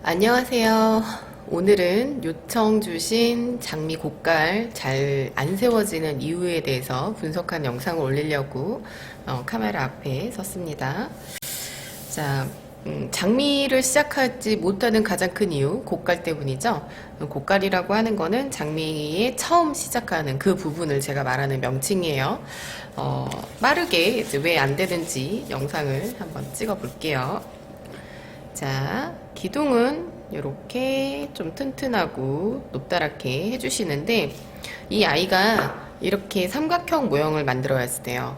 안녕하세요. 오늘은 요청 주신 장미 곡갈 잘 안 세워지는 이유에 대해서 분석한 영상을 올리려고 카메라 앞에 섰습니다. 자, 장미를 시작하지 못하는 가장 큰 이유, 곡갈 때문이죠. 곡갈이라고 하는 거는 장미에 처음 시작하는 그 부분을 제가 말하는 명칭이에요. 빠르게 왜 안 되는지 영상을 한번 찍어 볼게요. 자, 기둥은 이렇게 좀 튼튼하고 높다랗게 해주시는데 이 아이가 이렇게 삼각형 모형을 만들어야지 돼요.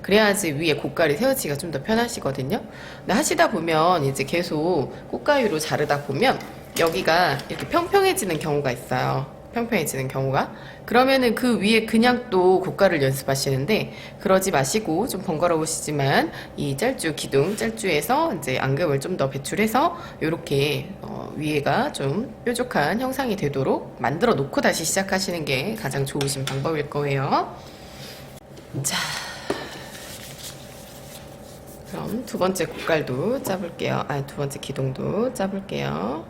그래야지 위에 곡갈이 세워지기가 좀 더 편하시거든요. 근데 하시다 보면 이제 계속 꽃가위로 자르다 보면 여기가 이렇게 평평해지는 경우가 있어요. 평평해지는 경우가. 그러면은 그 위에 그냥 또 곡갈을 연습하시는데 그러지 마시고 좀 번거로우시지만 이 짤주 기둥 짤주에서 이제 앙금을 좀 더 배출해서 이렇게 위에가 좀 뾰족한 형상이 되도록 만들어 놓고 다시 시작하시는 게 가장 좋으신 방법일 거예요. 자, 그럼 두 번째 곡갈도 짜볼게요. 두 번째 기둥도 짜볼게요.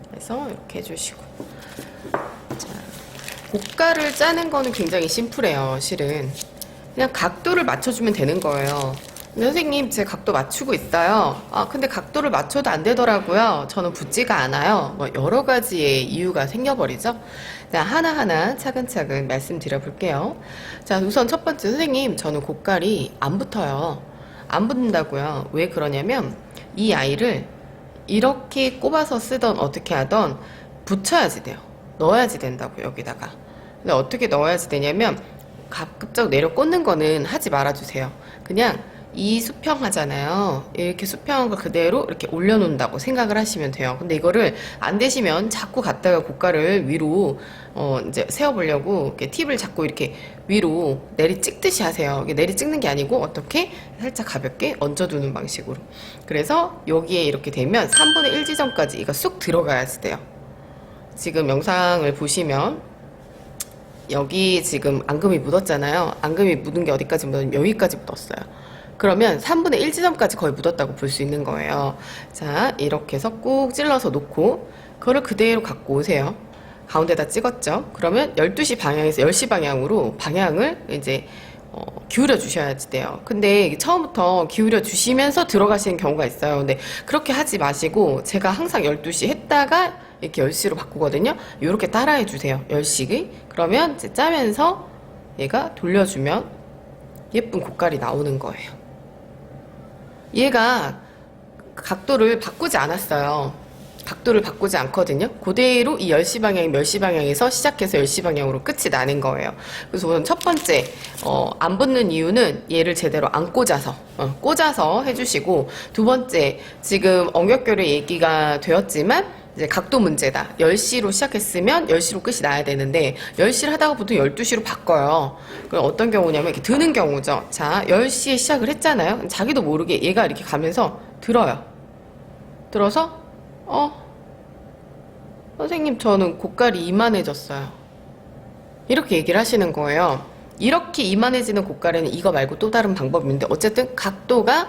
그래서 이렇게 해주시고. 자, 곡갈을 짜는 거는 굉장히 심플해요, 실은. 그냥 각도를 맞춰주면 되는 거예요. 근데 선생님, 제 각도 맞추고 있어요. 근데 각도를 맞춰도 안 되더라고요. 저는 붙지가 않아요. 뭐, 여러 가지의 이유가 생겨버리죠. 자, 하나하나 차근차근 말씀드려 볼게요. 자, 우선 첫 번째, 선생님, 저는 곡갈이 안 붙어요. 안 붙는다고요. 왜 그러냐면, 이 아이를 이렇게 꼽아서 쓰던 어떻게 하던 붙여야지 돼요. 넣어야지 된다고 여기다가. 근데 어떻게 넣어야지 되냐면 가급적 내려 꽂는 거는 하지 말아주세요. 그냥 이 수평 하잖아요. 이렇게 수평한 거 그대로 이렇게 올려놓는다고 생각을 하시면 돼요. 근데 이거를 안 되시면 자꾸 갖다가 고가를 위로 이제 세워보려고 이렇게 팁을 잡고 이렇게 위로 내리 찍듯이 하세요. 이게 내리 찍는 게 아니고 어떻게 살짝 가볍게 얹어두는 방식으로. 그래서 여기에 이렇게 되면 3분의 1 지점까지 이거 쑥 들어가야지 돼요. 지금 영상을 보시면 여기 지금 앙금이 묻었잖아요. 앙금이 묻은 게 어디까지 묻었냐면 여기까지 묻었어요. 그러면 3분의 1 지점까지 거의 묻었다고 볼 수 있는 거예요. 자, 이렇게 해서 꾹 찔러서 놓고 그거를 그대로 갖고 오세요. 가운데다 찍었죠. 그러면 12시 방향에서 10시 방향으로 방향을 이제 기울여 주셔야지 돼요. 근데 처음부터 기울여 주시면서 들어가시는 경우가 있어요. 근데 그렇게 하지 마시고 제가 항상 12시 했다가 이렇게 10시로 바꾸거든요. 이렇게 따라해 주세요. 10시. 그러면 이제 짜면서 얘가 돌려주면 예쁜 곡갈이 나오는 거예요. 얘가 각도를 바꾸지 않았어요. 각도를 바꾸지 않거든요. 그대로 이 10시 방향, 10시 방향에서 시작해서 10시 방향으로 끝이 나는 거예요. 그래서 우선 첫 번째, 안 붙는 이유는 얘를 제대로 안 꽂아서, 꽂아서 해주시고, 두 번째, 지금 엉겹결의 얘기가 되었지만, 이제 각도 문제다. 10시로 시작했으면 10시로 끝이 나야 되는데 10시를 하다가 보통 12시로 바꿔요. 그럼 어떤 경우냐면 이렇게 드는 경우죠. 자, 10시에 시작을 했잖아요. 자기도 모르게 얘가 이렇게 가면서 들어요. 들어서 선생님 저는 곡갈이 이만해졌어요. 이렇게 얘기를 하시는 거예요. 이렇게 이만해지는 곡갈에는 이거 말고 또 다른 방법이 있는데 어쨌든 각도가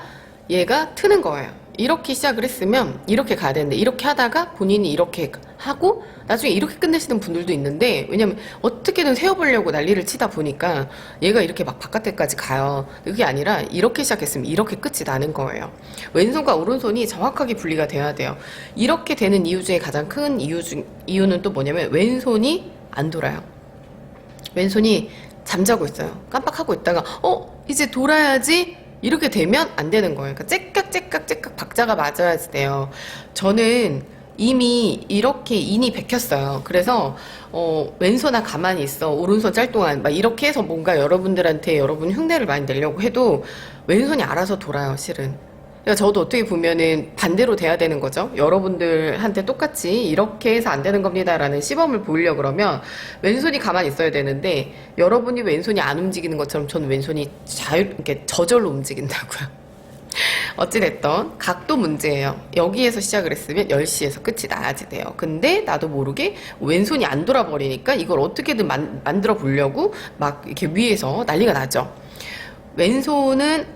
얘가 트는 거예요. 이렇게 시작을 했으면 이렇게 가야 되는데 이렇게 하다가 본인이 이렇게 하고 나중에 이렇게 끝내시는 분들도 있는데 왜냐면 어떻게든 세워보려고 난리를 치다 보니까 얘가 이렇게 막 바깥에까지 가요. 그게 아니라 이렇게 시작했으면 이렇게 끝이 나는 거예요. 왼손과 오른손이 정확하게 분리가 돼야 돼요. 이렇게 되는 이유 중에 가장 큰 이유는 또 뭐냐면 왼손이 안 돌아요. 왼손이 잠자고 있어요. 깜빡하고 있다가 이제 돌아야지 이렇게 되면 안 되는 거예요. 그러니까 째깍 박자가 맞아야지 돼요. 저는 이미 이렇게 인이 베꼈어요. 그래서 왼손아 가만히 있어, 오른손 짤동안 막 이렇게 해서 뭔가 여러분들한테 여러분 흉내를 많이 내려고 해도 왼손이 알아서 돌아요, 실은. 그러니까 저도 어떻게 보면은 반대로 돼야 되는 거죠. 여러분들한테 똑같이 이렇게 해서 안 되는 겁니다라는 시범을 보이려고 그러면 왼손이 가만히 있어야 되는데 여러분이 왼손이 안 움직이는 것처럼 저는 왼손이 이렇게 저절로 움직인다고요. 어찌됐던 각도 문제예요. 여기에서 시작을 했으면 10시에서 끝이 나야지 돼요. 근데 나도 모르게 왼손이 안 돌아버리니까 이걸 어떻게든 만들어 보려고 막 이렇게 위에서 난리가 나죠. 왼손은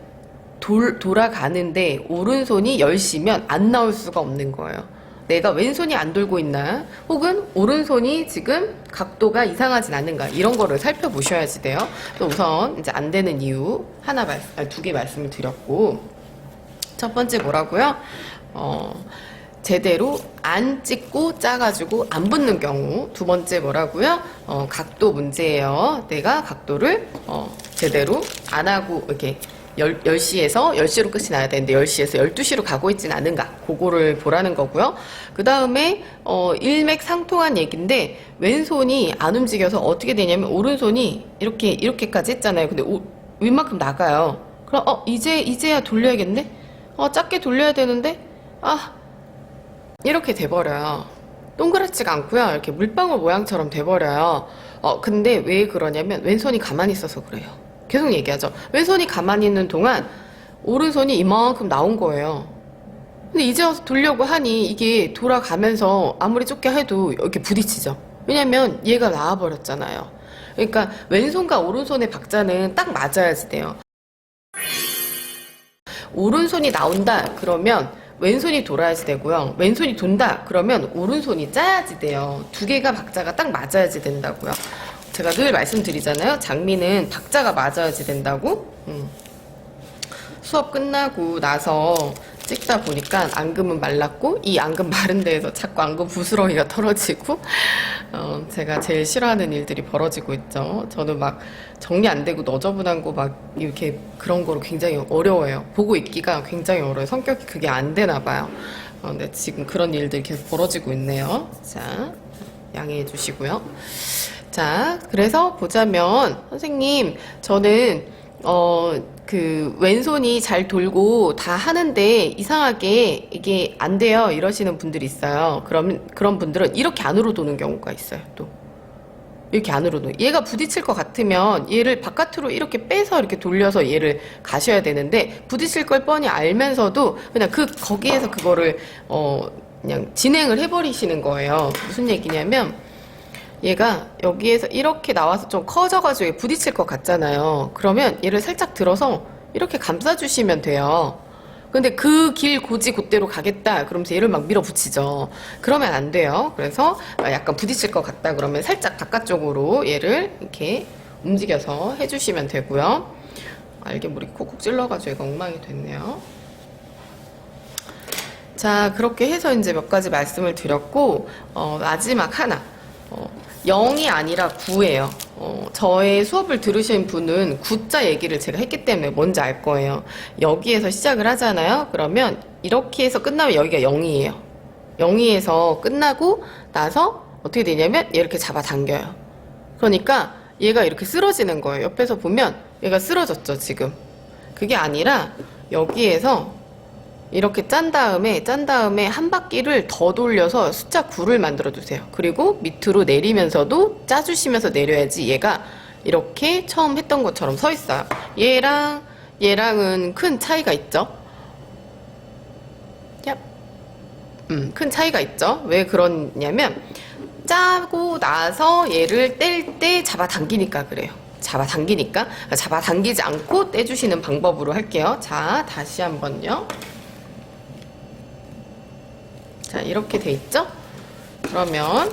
돌아가는데 오른손이 10시면 안 나올 수가 없는 거예요. 내가 왼손이 안 돌고 있나, 혹은 오른손이 지금 각도가 이상하진 않는가, 이런 거를 살펴보셔야지 돼요. 또 우선 이제 안 되는 이유 두 개 말씀을 드렸고, 첫 번째 뭐라고요? 제대로 안 찍고 짜가지고 안 붙는 경우. 두 번째 뭐라고요? 각도 문제예요. 내가 각도를 제대로 안 하고 이렇게 10시에서 10시로 끝이 나야 되는데 10시에서 12시로 가고 있진 않은가, 그거를 보라는 거고요. 그 다음에 일맥상통한 얘기인데, 왼손이 안 움직여서 어떻게 되냐면 오른손이 이렇게까지 했잖아요. 근데 윗만큼 나가요. 그럼 이제야 돌려야겠네? 작게 돌려야 되는데 이렇게 돼버려요. 동그랗지가 않고요. 이렇게 물방울 모양처럼 돼버려요. 근데 왜 그러냐면 왼손이 가만히 있어서 그래요. 계속 얘기하죠. 왼손이 가만히 있는 동안 오른손이 이만큼 나온 거예요. 근데 이제 와서 돌려고 하니 이게 돌아가면서 아무리 좁게 해도 이렇게 부딪히죠. 왜냐면 얘가 나와버렸잖아요. 그러니까 왼손과 오른손의 박자는 딱 맞아야지 돼요. 오른손이 나온다 그러면 왼손이 돌아야지 되고요. 왼손이 돈다 그러면 오른손이 짜야지 돼요. 두 개가 박자가 딱 맞아야지 된다고요. 제가 늘 말씀드리잖아요. 장미는 박자가 맞아야지 된다고. 수업 끝나고 나서 찍다 보니까 앙금은 말랐고, 이 앙금 마른 데에서 자꾸 앙금 부스러기가 떨어지고, 제가 제일 싫어하는 일들이 벌어지고 있죠. 저는 막 정리 안 되고 너저분한 거 막 이렇게 그런 거로 굉장히 어려워요. 보고 있기가 굉장히 어려워요. 성격이 그게 안 되나 봐요. 근데 지금 그런 일들이 계속 벌어지고 있네요. 자, 양해해 주시고요. 자, 그래서 보자면, 선생님, 저는, 그, 왼손이 잘 돌고 다 하는데 이상하게 이게 안 돼요. 이러시는 분들이 있어요. 그런 분들은 이렇게 안으로 도는 경우가 있어요, 또. 이렇게 안으로 도는. 얘가 부딪힐 것 같으면 얘를 바깥으로 이렇게 빼서 이렇게 돌려서 얘를 가셔야 되는데, 부딪힐 걸 뻔히 알면서도 그냥 거기에서 그거를, 그냥 진행을 해버리시는 거예요. 무슨 얘기냐면, 얘가 여기에서 이렇게 나와서 좀 커져가지고 부딪힐 것 같잖아요. 그러면 얘를 살짝 들어서 이렇게 감싸주시면 돼요. 근데 그 길 고지 곧대로 가겠다 그러면서 얘를 막 밀어붙이죠. 그러면 안 돼요. 그래서 약간 부딪힐 것 같다 그러면 살짝 바깥쪽으로 얘를 이렇게 움직여서 해주시면 되고요. 알게 모르게 콕콕 찔러가지고 얘가 엉망이 됐네요. 자, 그렇게 해서 이제 몇 가지 말씀을 드렸고, 마지막 하나. 0이 아니라 9예요. 저의 수업을 들으신 분은 9자 얘기를 제가 했기 때문에 뭔지 알 거예요. 여기에서 시작을 하잖아요. 그러면 이렇게 해서 끝나면 여기가 0이에요. 0이에서 끝나고 나서 어떻게 되냐면 얘 이렇게 잡아당겨요. 그러니까 얘가 이렇게 쓰러지는 거예요. 옆에서 보면 얘가 쓰러졌죠, 지금. 그게 아니라 여기에서 이렇게 짠 다음에 한 바퀴를 더 돌려서 숫자 9를 만들어 두세요. 그리고 밑으로 내리면서도 짜주시면서 내려야지 얘가 이렇게 처음 했던 것처럼 서 있어요. 얘랑은 큰 차이가 있죠. 큰 차이가 있죠. 왜 그러냐면 짜고 나서 얘를 뗄 때 잡아당기니까 그래요. 잡아당기지 않고 떼주시는 방법으로 할게요. 자, 다시 한번요. 자, 이렇게 돼 있죠? 그러면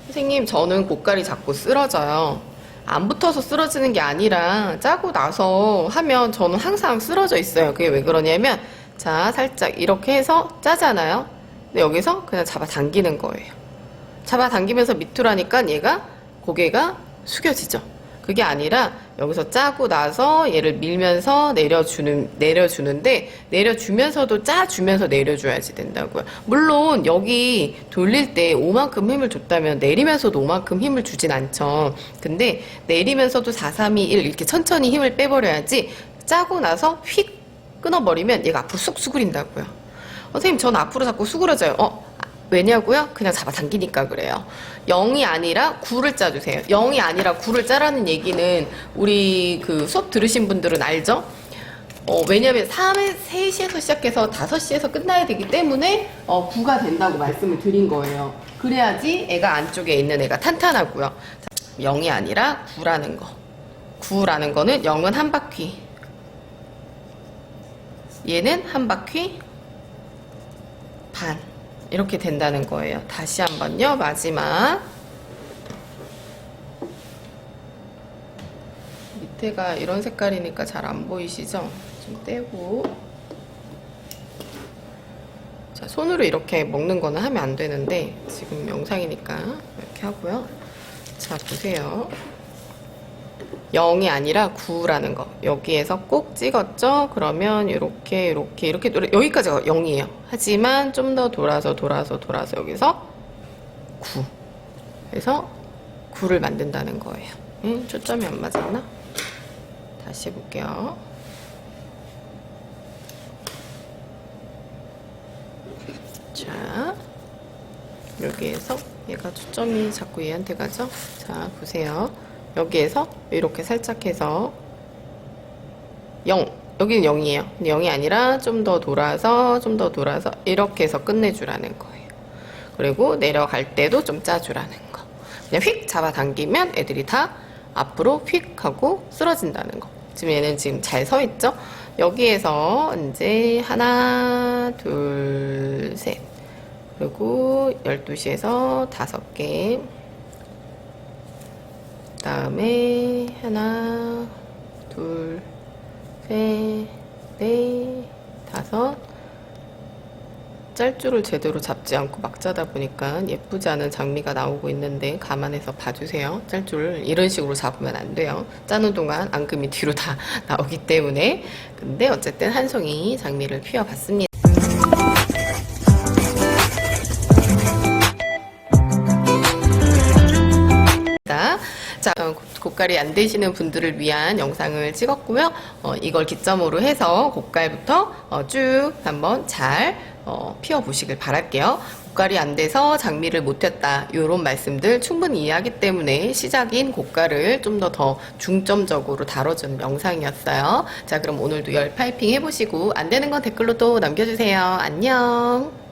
선생님, 저는 고깔이 자꾸 쓰러져요. 안 붙어서 쓰러지는 게 아니라 짜고 나서 하면 저는 항상 쓰러져 있어요. 그게 왜 그러냐면, 자, 살짝 이렇게 해서 짜잖아요. 근데 여기서 그냥 잡아당기는 거예요. 잡아당기면서 밑으로 하니까 얘가 고개가 숙여지죠. 그게 아니라 여기서 짜고 나서 얘를 밀면서 내려주는데, 내려주면서도 짜주면서 내려줘야지 된다고요. 물론 여기 돌릴 때 5만큼 힘을 줬다면 내리면서도 5만큼 힘을 주진 않죠. 근데 내리면서도 4, 3, 2, 1 이렇게 천천히 힘을 빼버려야지, 짜고 나서 휙 끊어버리면 얘가 앞으로 쑥 수그린다고요. 선생님, 전 앞으로 자꾸 수그러져요. 왜냐고요? 그냥 잡아당기니까 그래요. 0이 아니라 9를 짜주세요. 0이 아니라 9를 짜라는 얘기는 우리 그 수업 들으신 분들은 알죠? 왜냐면 3시에서 시작해서 5시에서 끝나야 되기 때문에 9가 된다고 말씀을 드린 거예요. 그래야지 애가 안쪽에 있는 애가 탄탄하고요. 0이 아니라 9라는 거. 9라는 거는 0은 한 바퀴, 얘는 한 바퀴 반 이렇게 된다는 거예요. 다시 한번요. 마지막 밑에가 이런 색깔이니까 잘 안 보이시죠? 좀 떼고 자, 손으로 이렇게 먹는 거는 하면 안 되는데 지금 영상이니까 이렇게 하고요. 자, 보세요. 0이 아니라 9라는 거 여기에서 꼭 찍었죠? 그러면 이렇게 여기까지가 0이에요. 하지만 좀 더 돌아서 여기서 9 그래서 9를 만든다는 거예요. 초점이 안 맞았나? 다시 해볼게요. 자, 여기에서 얘가 초점이 자꾸 얘한테 가죠? 자, 보세요. 여기에서 이렇게 살짝 해서 0, 여기는 0이에요. 근데 0이 아니라 좀 더 돌아서 이렇게 해서 끝내주라는 거예요. 그리고 내려갈 때도 좀 짜주라는 거. 그냥 휙 잡아당기면 애들이 다 앞으로 휙 하고 쓰러진다는 거. 지금 얘는 지금 잘 서 있죠? 여기에서 이제 하나, 둘, 셋. 그리고 12시에서 5개. 그 다음에 하나, 둘, 셋, 넷, 5. 짤줄을 제대로 잡지 않고 막 짜다 보니까 예쁘지 않은 장미가 나오고 있는데 감안해서 봐주세요. 짤줄을 이런 식으로 잡으면 안 돼요. 짜는 동안 앙금이 뒤로 다 나오기 때문에. 근데 어쨌든 한 송이 장미를 피워봤습니다. 자, 곡갈이 안 되시는 분들을 위한 영상을 찍었고요. 이걸 기점으로 해서 곡갈부터 쭉 한번 잘 피워보시길 바랄게요. 곡갈이 안 돼서 장미를 못했다 이런 말씀들 충분히 이해하기 때문에 시작인 곡갈을 좀 더 중점적으로 다뤄주는 영상이었어요. 자, 그럼 오늘도 열 파이핑 해보시고 안 되는 건 댓글로 또 남겨주세요. 안녕.